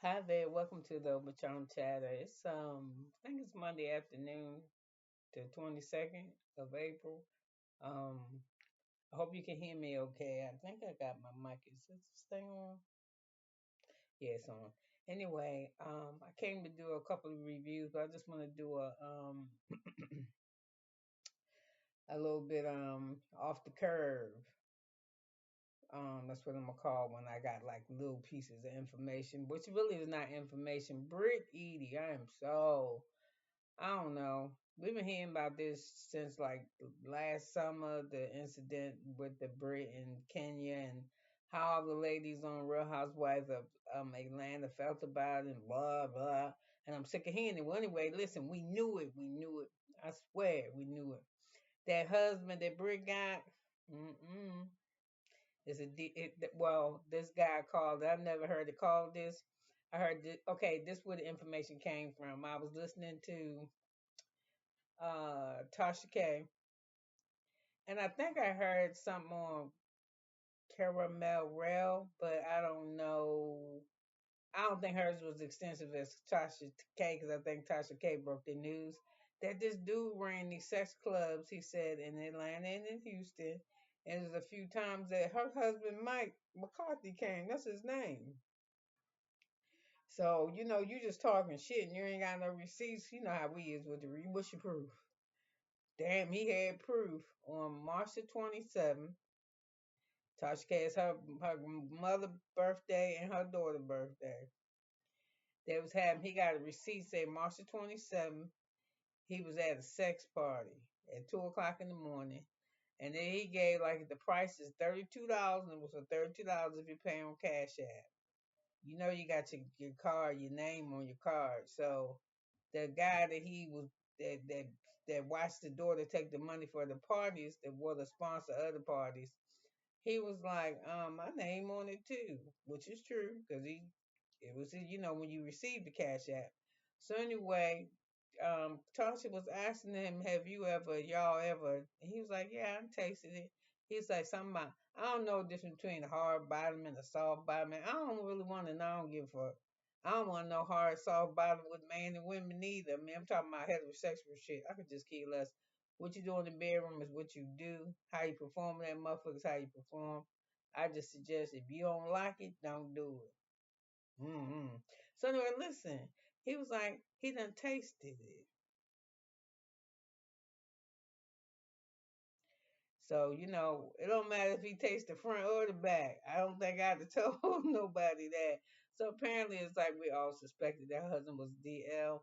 Hi there, welcome to the Obachanchatter. I think it's Monday afternoon, the 22nd of April. Um, I hope you can hear me okay. I think I got my mic. Is this thing on? Yeah, it's on. Anyway, I came to do a couple of reviews, but I just want to do a little bit off the curve. That's what I'm gonna call when I got like little pieces of information, which really is not information. Britt, Eady, I don't know. We've been hearing about this since like last summer, the incident with the Brit in Kenya and how all the ladies on Real Housewives of Atlanta felt about it and blah blah. And I'm sick of hearing it. Well, anyway, listen, we knew it. We knew it. I swear, we knew it. That husband that Brit got, mm-mm, well, this guy called. I've never heard it called this. I heard this. Okay, this where the information came from. I was listening to Tasha K, and I think I heard something on Caramel Rail, but I don't know. I don't think hers was extensive as Tasha K because I think Tasha K broke the news that this dude ran these sex clubs. He said in Atlanta and in Houston, and there's a few times that her husband Mike McCarthy came. That's his name. So you just talking shit and you ain't got no receipts. You know how we is with the what's your proof? Damn, he had proof on March the 27th. Tasha K is her mother birthday and her daughter birthday. They was having he got a receipt say March the 27th. He was at a sex party at 2 o'clock in the morning. And then he gave like the price is $32 and it was for $32 if you pay on Cash App. You got your card, your name on your card. So the guy that watched the daughter take the money for the parties that were the sponsor other parties, he was like, my name on it too, which is true because it was when you receive the Cash App. So anyway, Tasha was asking him, "Have y'all ever?" And he was like, "Yeah, I tasted it." He's like, "Something about I don't know the difference between a hard bottom and a soft bottom. And I don't really want to know. I don't give a fuck. I don't want no hard, soft bottom with man and women either. I mean, I'm talking about heterosexual shit. I could just care less. What you do in the bedroom is what you do. How you perform that motherfucker is how you perform. I just suggest if you don't like it, don't do it. Mm-hmm. So anyway, listen. He was like, he done tasted it. So, it don't matter if he tastes the front or the back. I don't think I'd have told nobody that. So apparently it's like we all suspected that her husband was DL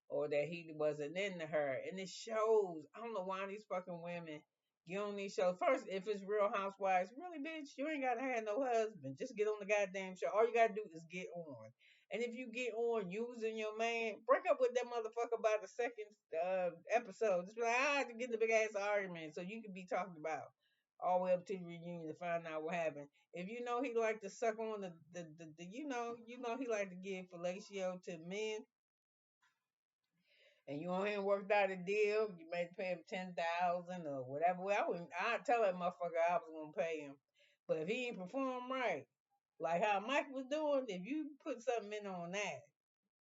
or that he wasn't into her. And it shows. I don't know why these fucking women get on these shows. First, if it's Real Housewives, really, bitch, you ain't gotta have no husband. Just get on the goddamn show. All you gotta do is get on. And if you get on using your man, break up with that motherfucker by the second episode. Just be like, get the big ass argument so you can be talked about all the way up to the reunion to find out what happened. If you know he like to suck on the he like to give fellatio to men and you on him worked out a deal, you may pay him 10,000 or whatever. Well, I'd tell that motherfucker I was gonna pay him. But if he ain't perform right, like how Mike was doing, if you put something in on that,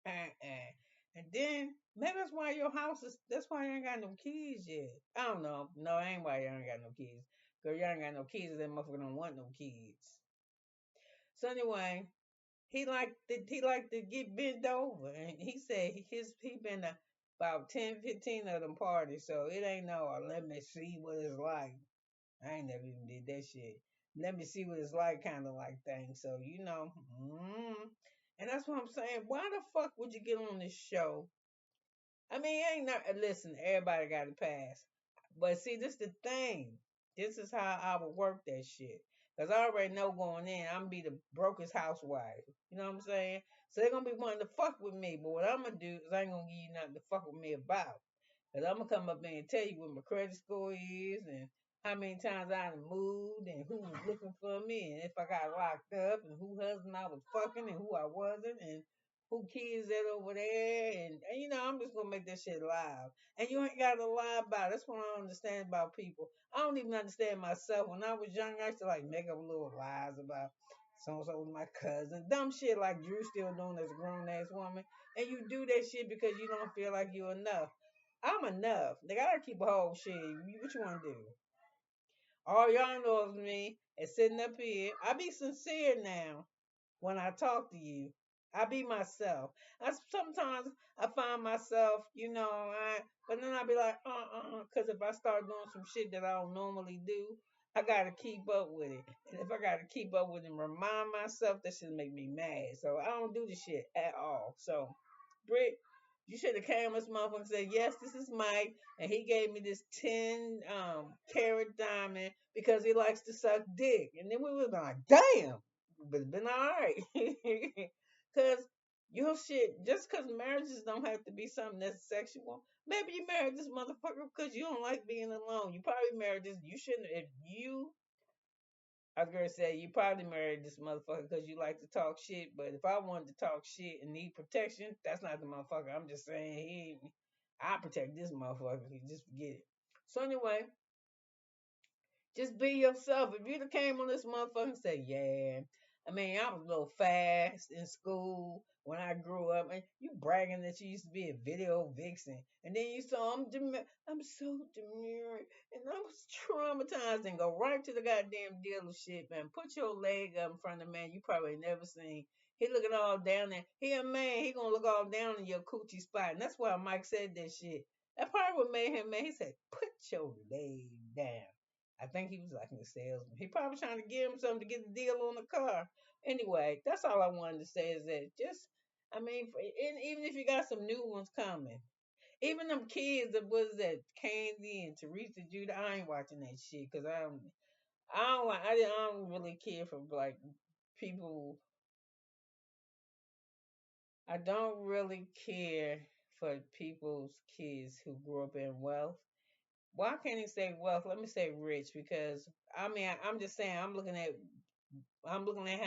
and then maybe that's why you ain't got no kids yet. I don't know. No, ain't why you ain't got no kids. Girl, you ain't got no kids, that motherfucker don't want no kids. So anyway, he liked to get bent over, and he said he been to about 10, 15 of them parties, so it ain't no let me see what it's like. I ain't never even did that shit. Let me see what it's like, kind of like thing. So and that's what I'm saying. Why the fuck would you get on this show? I mean, ain't not listen. Everybody got a pass, but see, this the thing. This is how I would work that shit. Cause I already know going in, I'm gonna be the brokest housewife. You know what I'm saying? So they're gonna be wanting to fuck with me. But what I'm gonna do is I ain't gonna give you nothing to fuck with me about. Cause I'm gonna come up there and tell you what my credit score is and how many times I done moved and who was looking for me and if I got locked up and who husband I was fucking and who I wasn't and who kids that over there and I'm just gonna make that shit live. And you ain't gotta lie about it. That's what I don't understand about people. I don't even understand myself. When I was young, I used to like make up little lies about So and so was my cousin. Dumb shit like Drew still doing as a grown ass woman. And you do that shit because you don't feel like you're enough. I'm enough. They gotta keep a whole shit. What you wanna do? All y'all know is me and sitting up here. I be sincere now when I talk to you. I be myself. Sometimes I find myself, but then I be like, because if I start doing some shit that I don't normally do, I gotta keep up with it. And if I gotta keep up with it and remind myself, that shit make me mad. So I don't do this shit at all. So, Britt, you should have came this motherfucker and said, yes, this is Mike, and he gave me this 10 carat diamond because he likes to suck dick. And then we was like, damn, but it's been all right. Cause your shit, just cause marriages don't have to be something that's sexual. Maybe you married this motherfucker because you don't like being alone. You probably married this. You shouldn't. If you, I was gonna say you probably married this motherfucker because you like to talk shit. But if I wanted to talk shit and need protection, that's not the motherfucker. I'm just saying I protect this motherfucker. You just forget it. So anyway, just be yourself. If you'd have came on this motherfucker and said, yeah, I mean, I was a little fast in school when I grew up, and you bragging that you used to be a video vixen, and then you saw I'm so demure, and I was traumatized, and go right to the goddamn dealership and put your leg up in front of a man you probably ain't never seen. He looking all down there. He a man. He gonna look all down in your coochie spot, and that's why Mike said that shit. That probably what made him mad. He said, "Put your leg down." I think he was like a salesman. He probably trying to give him something to get the deal on the car. Anyway, that's all I wanted to say is that just, I mean, and even if you got some new ones coming, even them kids that was that Candy and Teresa Judah, I ain't watching that shit because I don't really care for like people. I don't really care for people's kids who grew up in wealth. Why can't he say wealth? Let me say rich because I mean I'm just saying I'm looking at how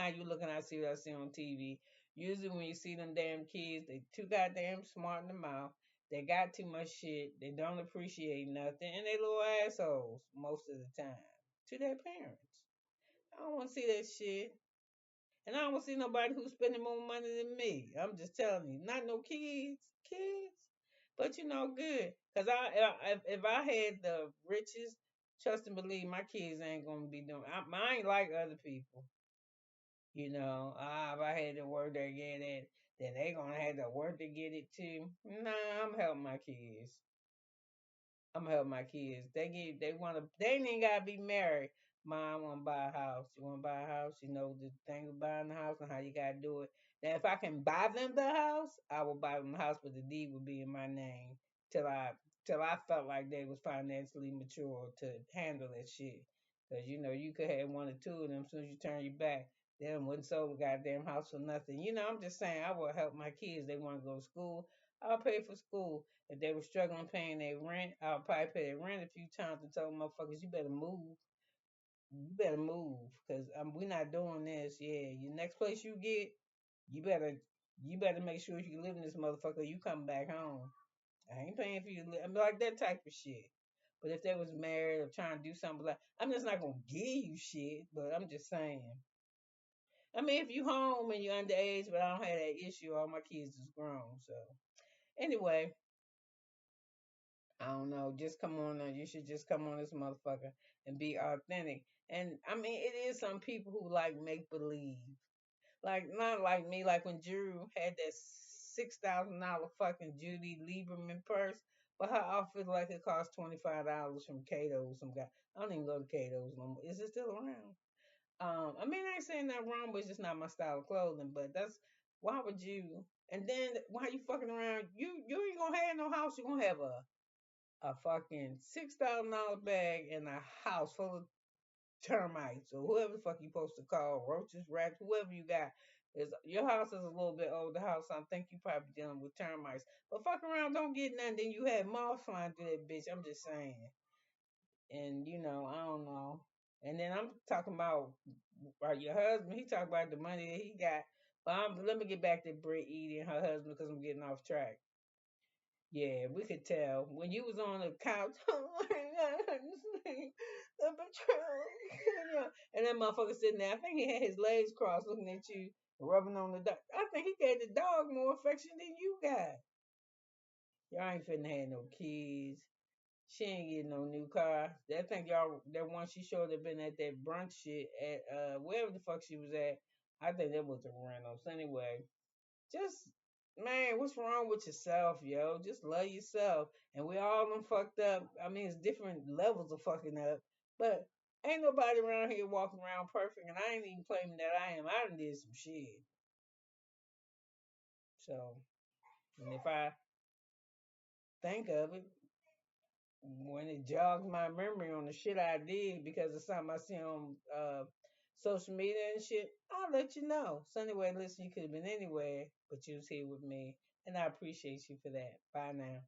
you looking. I see what I see on TV. Usually, when you see them damn kids, they too goddamn smart in the mouth. They got too much shit. They don't appreciate nothing, and they little assholes most of the time to their parents. I don't want to see that shit, and I don't want to see nobody who's spending more money than me. I'm just telling you, not no kids, but good. Cause if I had the riches, trust and believe, my kids ain't gonna be doing. I ain't like other people. If I had to work to get it, then they gonna have to work to get it too. Nah, I'm helping my kids. I'm helping my kids. They ain't even gotta be married. Mom wanna buy a house. You wanna buy a house? You know the thing of buying the house and how you gotta do it. Now, if I can buy them the house, I will buy them the house, but the deed would be in my name till I till I felt like they was financially mature to handle that shit. Cause you could have one or two of them. As soon as you turn your back, they done wouldn't sold the goddamn house for nothing. I'm just saying I will help my kids. They want to go to school. I'll pay for school. If they were struggling paying their rent, I'll probably pay their rent a few times and tell motherfuckers, you better move. You better move. Because we're not doing this. Yeah, your next place you get, you better you better make sure you live in this motherfucker, you come back home. I ain't paying for you to live. I'm like that type of shit. But if they was married or trying to do something like, I'm just not gonna give you shit, but I'm just saying. I mean, if you home and you're underage, but I don't have that issue, all my kids is grown. So anyway, I don't know. Just come on. You should just come on this motherfucker and be authentic. And I mean, it is some people who like make believe. Like not like me. Like when Drew had that $6,000 fucking Judy Lieberman purse, but her outfit like it cost $25 from Cato's. Some guy. I don't even go to Cato's no more. Is it still around? I mean, I ain't saying that wrong, but it's just not my style of clothing. But that's why would you? And then why you fucking around? You ain't gonna have no house. You gonna have a fucking $6,000 bag in a house full of termites or whoever the fuck you supposed to call roaches, rats, whoever you got. Is your house is a little bit older house. I think you probably dealing with termites. But fuck around, don't get nothing. Then you had moths flying through that bitch. I'm just saying. And I don't know. And then I'm talking about your husband. He talk about the money that he got. But let me get back to Britt, Eady, and her husband because I'm getting off track. Yeah, we could tell when you was on the couch. Oh my God, I couldn't sleep. The betrayal, and that motherfucker sitting there. I think he had his legs crossed, looking at you, rubbing on the dog. I think he gave the dog more affection than you got. Y'all ain't finna have no kids. She ain't getting no new car. I think y'all that one she showed up been at that brunch shit at wherever the fuck she was at. I think that was a rental. So anyway, just man, what's wrong with yourself, yo? Just love yourself. And we all done fucked up. I mean, it's different levels of fucking up, but ain't nobody around here walking around perfect. And I ain't even claiming that I am. I done did some shit. So, and if I think of it, when it jogs my memory on the shit I did because of something I see on social media and shit, I'll let you know. So anyway, listen, you could have been anywhere, but you was here with me, and I appreciate you for that. Bye now.